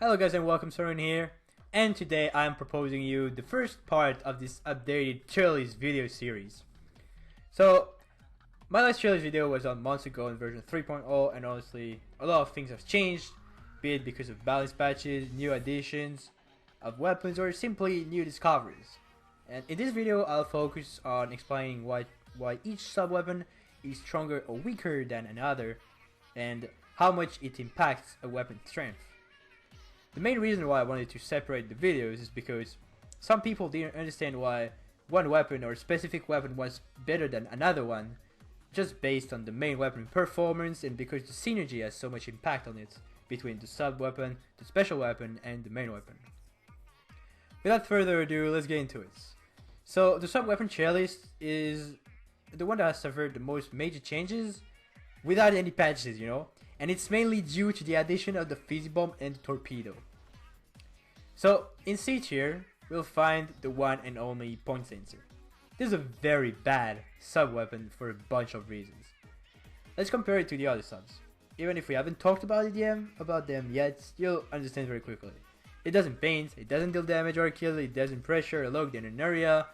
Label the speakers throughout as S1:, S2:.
S1: Hello guys and welcome, Sorin here, and today I am proposing you the first part of this updated tier list video series. So, my last tier list video was on months ago in version 3.0, and honestly, a lot of things have changed, be it because of balance patches, new additions of weapons, or simply new discoveries. And in this video, I'll focus on explaining why each sub-weapon is stronger or weaker than another, and how much it impacts a weapon's strength. The main reason why I wanted to separate the videos is because some people didn't understand why one weapon or specific weapon was better than another one, just based on the main weapon performance and because the synergy has so much impact on it between the sub-weapon, the special weapon, and the main weapon. Without further ado, let's get into it. So the sub-weapon tier list is the one that has suffered the most major changes without any patches, and it's mainly due to the addition of the Fizzy Bomb and the Torpedo. So in C tier, we'll find the one and only Point Sensor. This is a very bad sub-weapon for a bunch of reasons. Let's compare it to the other subs. Even if we haven't talked about them yet, you'll understand very quickly. It doesn't paint, it doesn't deal damage or kill, it doesn't pressure or lock down an area,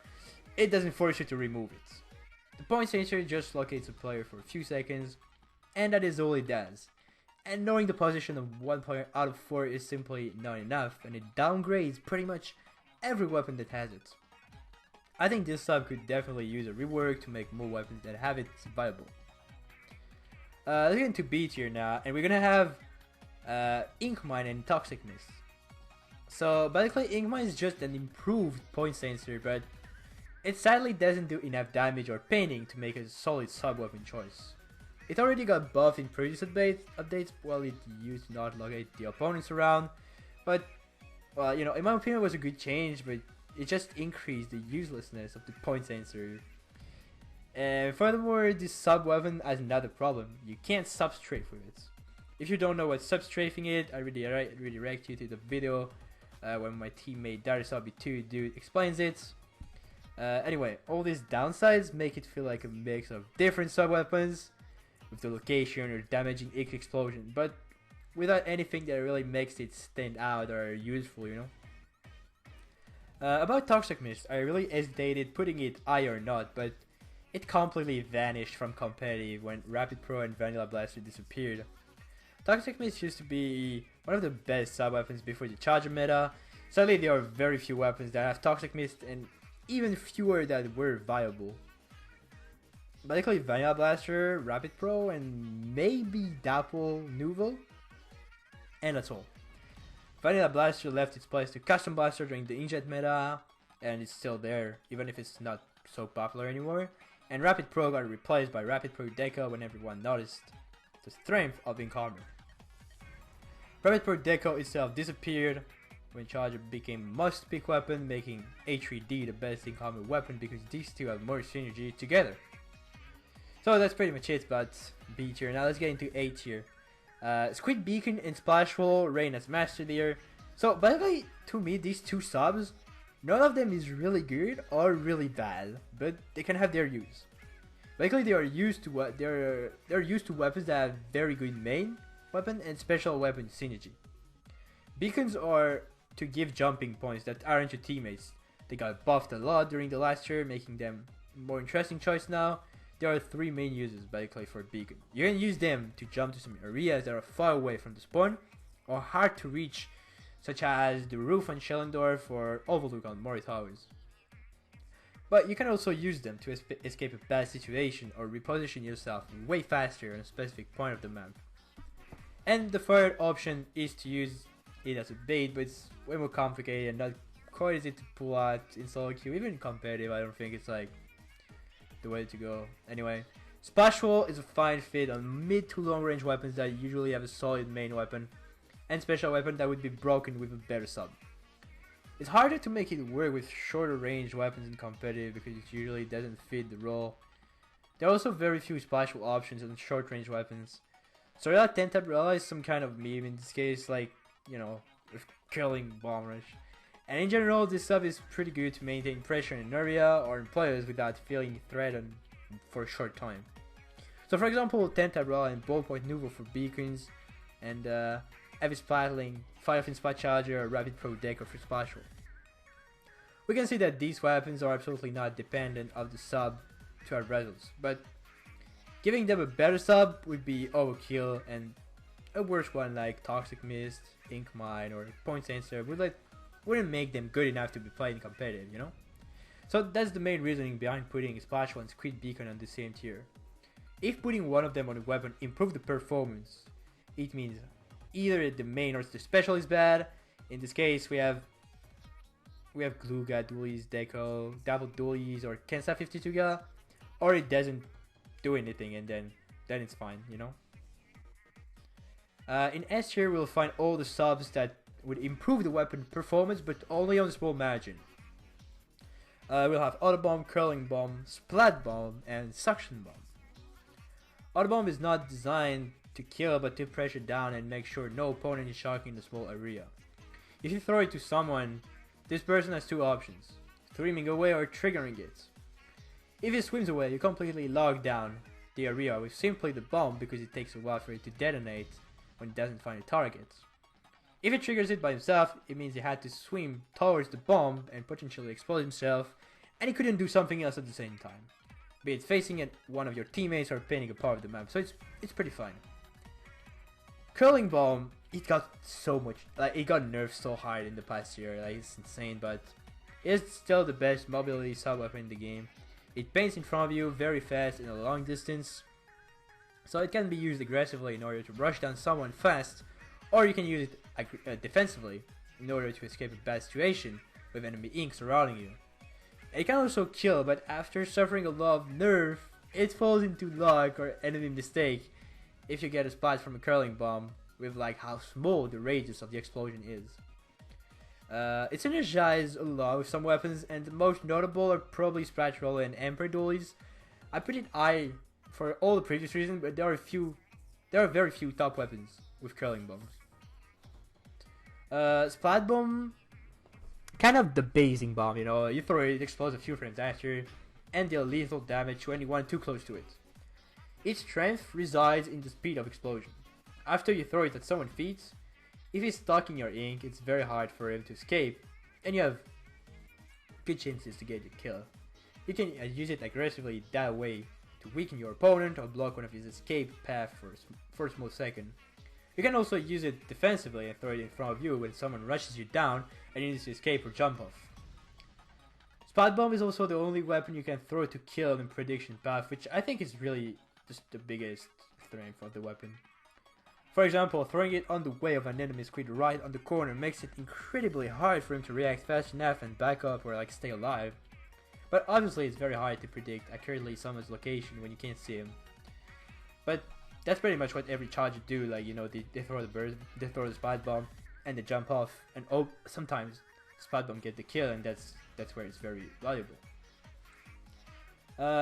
S1: it doesn't force you to remove it. The Point Sensor just locates a player for a few seconds, and that is all it does. And knowing the position of one player out of 4 is simply not enough, and it downgrades pretty much every weapon that has it. I think this sub could definitely use a rework to make more weapons that have it viable. Let's get into B tier now, and we're gonna have Ink Mine and Toxic Mist. So basically, Ink Mine is just an improved Point Sensor, but it sadly doesn't do enough damage or painting to make a solid sub-weapon choice. It already got buffed in previous updates while it used to not locate the opponents around, but well, in my opinion it was a good change, but it just increased the uselessness of the Point Sensor. And furthermore, this sub-weapon has another problem: you can't substrafe with it. If you don't know what substrafing is, I redirect you to the video when my teammate Darisabi2 dude explains it. Anyway, all these downsides make it feel like a mix of different sub-weapons, with the location or damaging X explosion, but without anything that really makes it stand out or useful, About Toxic Mist, I really hesitated putting it I or not, but it completely vanished from competitive when Rapid Pro and Vanilla Blaster disappeared. Toxic Mist used to be one of the best sub-weapons before the Charger meta. Sadly, there are very few weapons that have Toxic Mist, and even fewer that were viable. Basically, Vanilla Blaster, Rapid Pro, and maybe Dapple Nuvo, and that's all. Vanilla Blaster left its place to Custom Blaster during the Injet meta, and it's still there, even if it's not so popular anymore. And Rapid Pro got replaced by Rapid Pro Deco when everyone noticed the strength of Ink Armor. Rapid Pro Deco itself disappeared when Charger became a must-pick weapon, making A3D the best Ink Armor weapon because these two have more synergy together. So that's pretty much it about B tier. Now let's get into A tier. Squid Beacon and Splash Wall reign as master tier. So basically, to me, these two subs, none of them is really good or really bad, but they can have their use. Basically, they are used to they're used to weapons that have very good main weapon and special weapon synergy. Beacons are to give jumping points that aren't your teammates. They got buffed a lot during the last year, making them a more interesting choice now. There are 3 main uses basically for Beacon. You can use them to jump to some areas that are far away from the spawn or hard to reach, such as the roof on Schellendorf or Overlook on Mori Towers. But you can also use them to escape a bad situation or reposition yourself way faster on a specific point of the map. And the third option is to use it as a bait, but it's way more complicated and not quite easy to pull out in solo queue. Even in competitive, I don't think it's like the way to go. Anyway, Splash Wall is a fine fit on mid to long range weapons that usually have a solid main weapon and special weapon that would be broken with a better sub. It's harder to make it work with shorter range weapons in competitive because it usually doesn't fit the role. There are also very few Splash Wall options on short range weapons. So that 10 tap is some kind of meme in this case, like, with killing Bomb Rush. And in general, this sub is pretty good to maintain pressure in an area or in players without feeling threatened for a short time. So for example, Tenta Raw and Ballpoint Nuvo for beacons, and heavy splatling, fire fin splat charger, or rapid pro deck or free splash roll. We can see that these weapons are absolutely not dependent of the sub to our results, but giving them a better sub would be overkill, and a worse one like Toxic Mist, Ink Mine, or Point Sensor wouldn't make them good enough to be played competitive, you know? So that's the main reasoning behind putting Splash 1 Squid Beacon on the same tier. If putting one of them on a weapon improves the performance, it means either the main or the special is bad. In this case, we have Gluga, Dualies, Deco, Double Dualies, or Kensa 52ga, or it doesn't do anything, and then it's fine, you know? In S tier, we'll find all the subs that would improve the weapon performance, but only on a small margin. We'll have Auto Bomb, Curling Bomb, Splat Bomb, and Suction Bomb. Auto Bomb is not designed to kill, but to pressure down and make sure no opponent is shocking the small area. If you throw it to someone, this person has two options: swimming away or triggering it. If it swims away, you completely lock down the area with simply the bomb, because it takes a while for it to detonate when it doesn't find a target. If it triggers it by himself, it means he had to swim towards the bomb and potentially explode himself, and he couldn't do something else at the same time, be it facing at one of your teammates or painting a part of the map, so it's pretty fine. Curling Bomb, it got so much, it got nerfed so hard in the past year, it's insane, but it's still the best mobility sub-weapon in the game. It paints in front of you very fast in a long distance, so it can be used aggressively in order to rush down someone fast, or you can use it defensively in order to escape a bad situation with enemy ink surrounding you. It can also kill, but after suffering a lot of nerf, it falls into luck or enemy mistake if you get a splat from a Curling Bomb with how small the radius of the explosion is. It's synergized a lot with some weapons, and the most notable are probably Splat Roller and Emperor Dualies. I put it I for all the previous reasons, but there are very few top weapons with Curling Bombs. Splat Bomb, kind of the basing bomb, you know, you throw it, it explodes a few frames after, and deal lethal damage to anyone too close to it. Its strength resides in the speed of explosion. After you throw it at someone's feet, if he's stuck in your ink, it's very hard for him to escape, and you have good chances to get the kill. You can use it aggressively that way to weaken your opponent or block one of his escape path for a small second. You can also use it defensively and throw it in front of you when someone rushes you down and you need to escape or jump off. Splat Bomb is also the only weapon you can throw to kill in prediction path, which I think is really just the biggest strength of the weapon. For example, throwing it on the way of an enemy squid right on the corner makes it incredibly hard for him to react fast enough and back up or stay alive. But obviously it's very hard to predict accurately someone's location when you can't see him. But that's pretty much what every charger do, they throw the Splat Bomb and they jump off, and sometimes Splat Bomb get the kill, and that's where it's very valuable.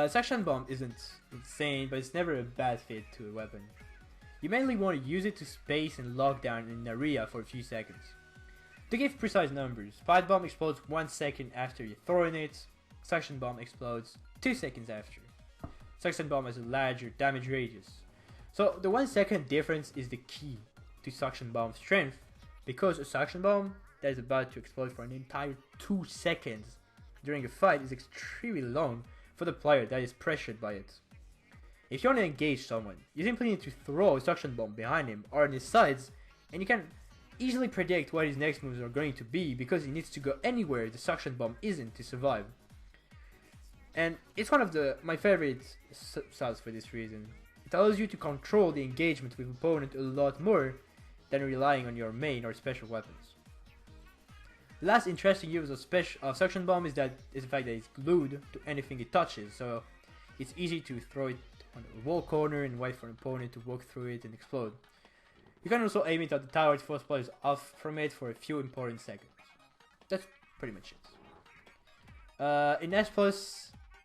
S1: Suction Bomb isn't insane, but it's never a bad fit to a weapon. You mainly want to use it to space and lock down an area for a few seconds. To give precise numbers, Splat Bomb explodes 1 second after you throw it, Suction Bomb explodes 2 seconds after. Suction Bomb has a larger damage radius. So the 1 second difference is the key to Suction Bomb's strength, because a Suction Bomb that is about to explode for an entire 2 seconds during a fight is extremely long for the player that is pressured by it. If you want to engage someone, you simply need to throw a Suction Bomb behind him or on his sides, and you can easily predict what his next moves are going to be, because he needs to go anywhere the Suction Bomb isn't to survive. And it's one of my favorite subs for this reason. It allows you to control the engagement with opponent a lot more than relying on your main or special weapons. The last interesting use of Suction Bomb is the fact that it's glued to anything it touches, so it's easy to throw it on a wall corner and wait for an opponent to walk through it and explode. You can also aim it at the tower to force players off from it for a few important seconds. That's pretty much it. In S+,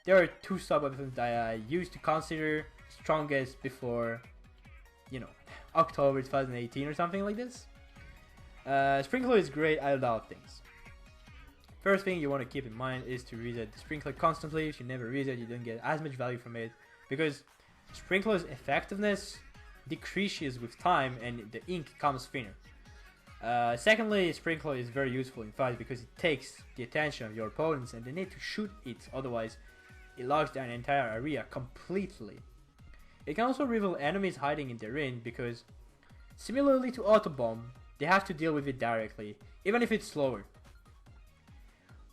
S1: there are two sub-weapons that I used to consider strongest before, October 2018 or something like this. Sprinkler is great at a lot of things. First thing you want to keep in mind is to reset the Sprinkler constantly. If you never reset, you don't get as much value from it, because Sprinkler's effectiveness decreases with time and the ink becomes thinner. Secondly, Sprinkler is very useful in fights because it takes the attention of your opponents and they need to shoot it, otherwise it locks down the entire area completely. It can also reveal enemies hiding in the ring because, similarly to Auto Bomb, they have to deal with it directly, even if it's slower.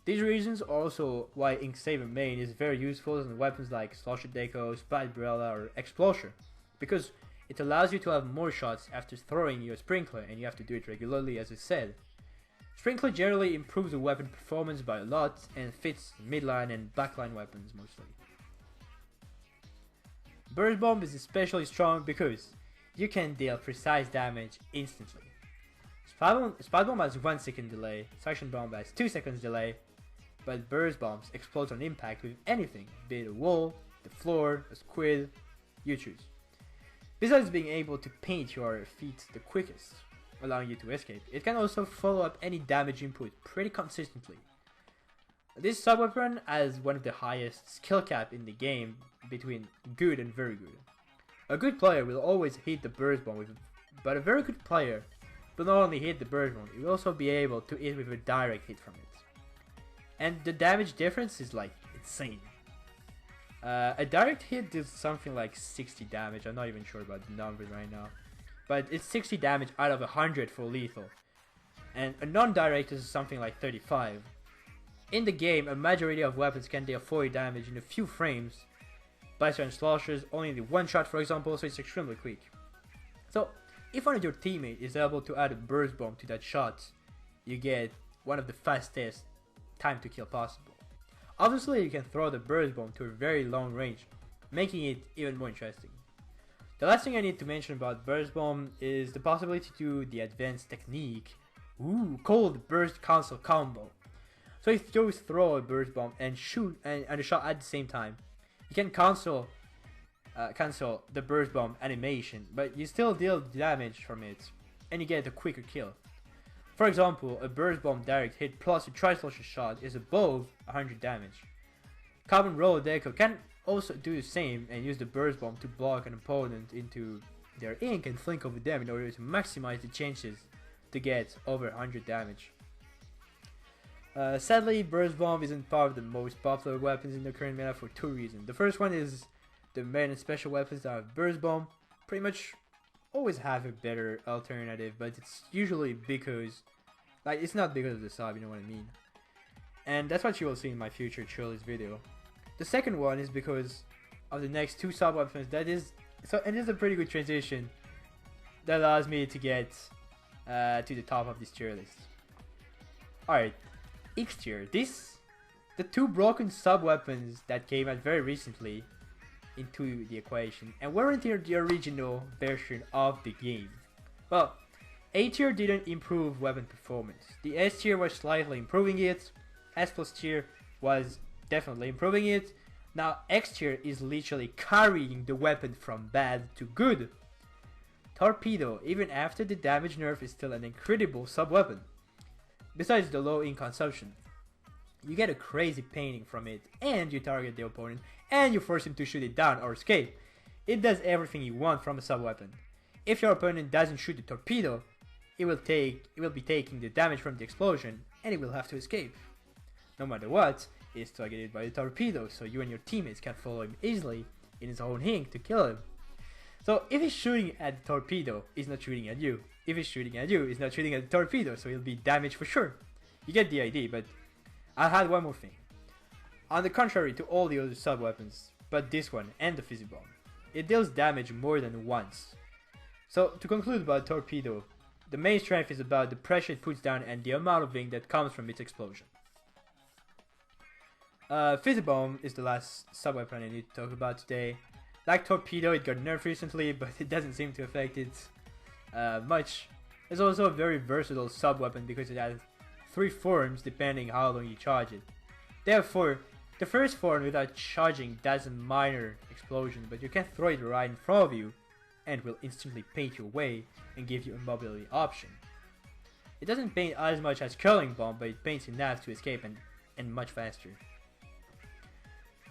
S1: These reasons are also why Ink Saber main is very useful in weapons like Slosher Deco, Spite Umbrella, or Explosion, because it allows you to have more shots after throwing your Sprinkler, and you have to do it regularly, as I said. Sprinkler generally improves the weapon performance by a lot and fits midline and backline weapons mostly. Burst Bomb is especially strong because you can deal precise damage instantly. Spite Bomb has 1 second delay, Suction Bomb has 2 seconds delay, but Burst Bombs explode on impact with anything, be it a wall, the floor, a squid, you choose. Besides being able to paint your feet the quickest, allowing you to escape, it can also follow up any damage input pretty consistently. This sub-weapon has one of the highest skill cap in the game between good and very good. A good player will always hit the Burst Bomb with it, but a very good player will not only hit the Burst Bomb, he will also be able to hit with a direct hit from it. And the damage difference is like insane. A direct hit does something like 60 damage, I'm not even sure about the numbers right now. But it's 60 damage out of 100 for lethal. And a non-direct is something like 35. In the game, a majority of weapons can deal 40 damage in a few frames. Blaster and Sloshers only need 1 shot, for example, so it's extremely quick. So, if one of your teammates is able to add a Burst Bomb to that shot, you get one of the fastest time to kill possible. Obviously, you can throw the Burst Bomb to a very long range, making it even more interesting. The last thing I need to mention about Burst Bomb is the possibility to do the advanced technique, called Burst Cancel Combo. So if you throw a Burst Bomb and shoot and a shot at the same time, you can cancel the Burst Bomb animation, but you still deal damage from it, and you get a quicker kill. For example, a Burst Bomb direct hit plus a Tri-Slosher shot is above 100 damage. Carbon Roller Deco can also do the same and use the Burst Bomb to block an opponent into their ink and flank over them in order to maximize the chances to get over 100 damage. Sadly, Burst Bomb isn't part of the most popular weapons in the current meta for 2 reasons. The first one is the main and special weapons that have Burst Bomb pretty much always have a better alternative, but it's usually because, like, it's not because of the sub, you know what I mean. And that's what you will see in my future Chili's video. The second one is because of the next 2 sub weapons. And it is a pretty good transition that allows me to get to the top of this tier list. Alright, X tier. The 2 broken sub weapons that came out very recently into the equation and weren't in the original version of the game. Well, A tier didn't improve weapon performance. The S tier was slightly improving it. S plus tier was definitely improving it. Now X tier is literally carrying the weapon from bad to good. Torpedo, even after the damage nerf, is still an incredible sub weapon. Besides the low ink consumption, you get a crazy painting from it, and you target the opponent, and you force him to shoot it down or escape. It does everything you want from a sub weapon. If your opponent doesn't shoot the torpedo, it will be taking the damage from the explosion, and it will have to escape. No matter what, it's targeted by the torpedo, so you and your teammates can follow him easily in his own ink to kill him. So if he's shooting at the torpedo, he's not shooting at you. If he's shooting at you, he's not shooting at the torpedo, so he'll be damaged for sure. You get the idea, but I'll add one more thing. On the contrary to all the other sub weapons, but this one and the Fizzy Bomb, it deals damage more than once. So to conclude about Torpedo, the main strength is about the pressure it puts down and the amount of ink that comes from its explosion. Fizzy Bomb is the last sub weapon I need to talk about today. Like Torpedo, it got nerfed recently, but it doesn't seem to affect it much. It's also a very versatile sub weapon because it has 3 forms depending how long you charge it. Therefore, the first form without charging does a minor explosion, but you can throw it right in front of you and will instantly paint your way and give you a mobility option. It doesn't paint as much as Curling Bomb, but it paints enough to escape and much faster.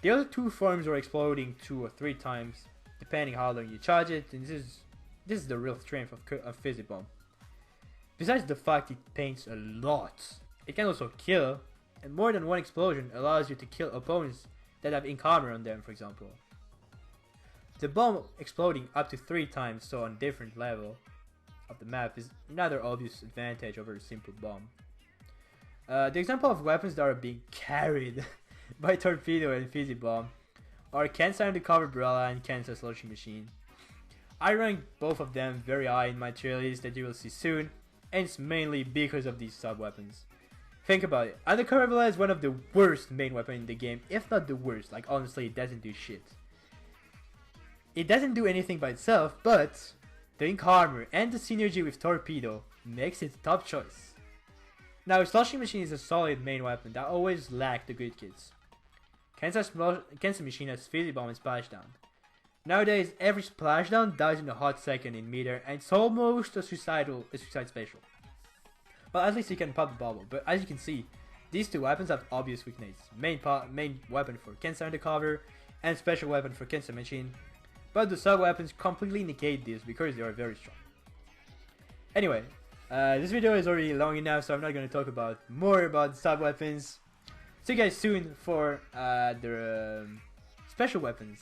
S1: The other 2 forms are exploding 2 or 3 times depending how long you charge it, and this is the real strength of Fizzy Bomb. Besides the fact it paints a lot, it can also kill, and more than one explosion allows you to kill opponents that have ink armor on them, for example. The bomb exploding up to 3 times, so on different level of the map, is another obvious advantage over a simple bomb. The example of weapons that are being carried by Torpedo and Fizzy Bomb are Kensa Undercover Umbrella and Kensa Slushing Machine. I rank both of them very high in my tier list that you will see soon, and it's mainly because of these sub-weapons. Think about it, Undercover Umbrella is one of the worst main weapons in the game, if not the worst. Like, honestly, it doesn't do shit. It doesn't do anything by itself, but the ink armor and the synergy with Torpedo makes it top choice. Now, Slushing Machine is a solid main weapon that always lacked the good kits. Kensa Machine has Fizzy Bomb and Splashdown. Nowadays, every Splashdown dies in a hot second in meter, and it's almost a suicide special. Well, at least you can pop the bubble, but as you can see, these two weapons have obvious weaknesses. Main weapon for Kensa Undercover, and special weapon for Kensa Machine. But the sub-weapons completely negate this because they are very strong. Anyway, this video is already long enough, so I'm not going to talk more about sub-weapons. See you guys soon for the special weapons.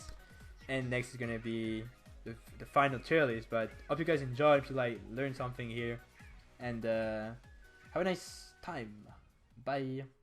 S1: And next is going to be the final tier list. But hope you guys enjoyed. If you learned something here. And have a nice time. Bye.